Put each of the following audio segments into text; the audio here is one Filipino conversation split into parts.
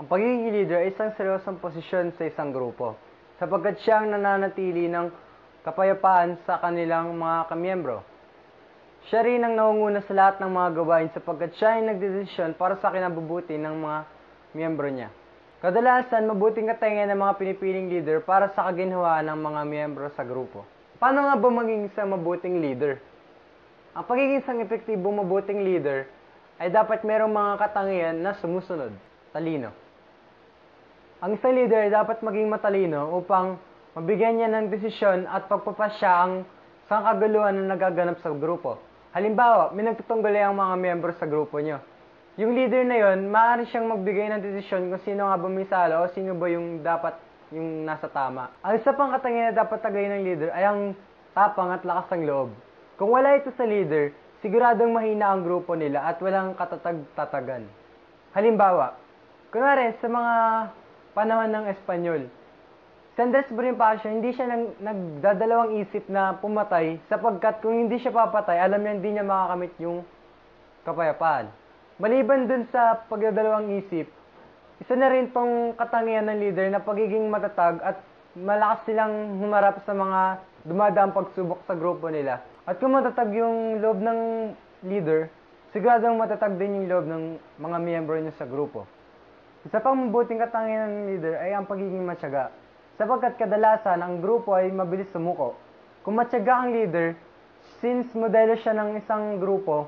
Ang pagiging leader ay isang seryosong posisyon sa isang grupo, sapagkat siya ang nananatili ng kapayapaan sa kanilang mga kamiyembro. Siya rin ang nangunguna sa lahat ng mga gawain sapagkat siya ay nagdedesisyon para sa kinabubuti ng mga miyembro niya. Kadalasan, mabuting katangian ng mga pinipiling leader para sa kaginhawaan ng mga miyembro sa grupo. Paano nga ba maging isang mabuting leader? Ang pagiging isang epektibong mabuting leader ay dapat merong mga katangian na sumusunod. Talino. Ang isang leader ay dapat maging matalino upang mabigyan niya ng desisyon at pagpapasya ang kaguluhan na nagaganap sa grupo. Halimbawa, may nagtutunggali ang mga miyembro sa grupo niyo. Yung leader na yon, maaari siyang magbigay ng desisyon kung sino nga ba may sala o sino ba yung dapat yung nasa tama. Ang isa pang katangian na dapat tagayin ng leader ay ang tapang at lakas ng loob. Kung wala ito sa leader, siguradong mahina ang grupo nila at walang katatag-tatagan. Halimbawa, kunwari sa mga panahon ng Espanyol, si Andres Bonifacio, hindi siya nagdadalawang isip na pumatay sapagkat kung hindi siya papatay, alam niya hindi niya makakamit yung kapayapaan. Maliban dun sa pagdadalawang isip, isa na rin tong katangian ng leader na pagiging matatag at malakas silang humarap sa mga dumadaang pagsubok sa grupo nila. At kung matatag yung loob ng leader, siguradong matatag din yung loob ng mga miyembro niya sa grupo. Isa pang mabuting katangian ng leader ay ang pagiging matyaga. Sapagkat kadalasan ang grupo ay mabilis sumuko. Kung matyaga ang leader, since modelo siya ng isang grupo,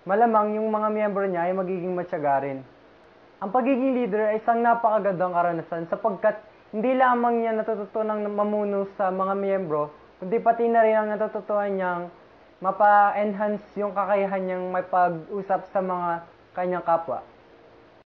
malamang yung mga miyembro niya ay magiging matyaga rin. Ang pagiging leader ay isang napakagandang karanasan sapagkat hindi lamang niya natututunang mamuno sa mga miyembro, kundi pati na rin ang natututunan niyang mapa-enhance yung kakayahan niyang may pag-usap sa mga kanyang kapwa.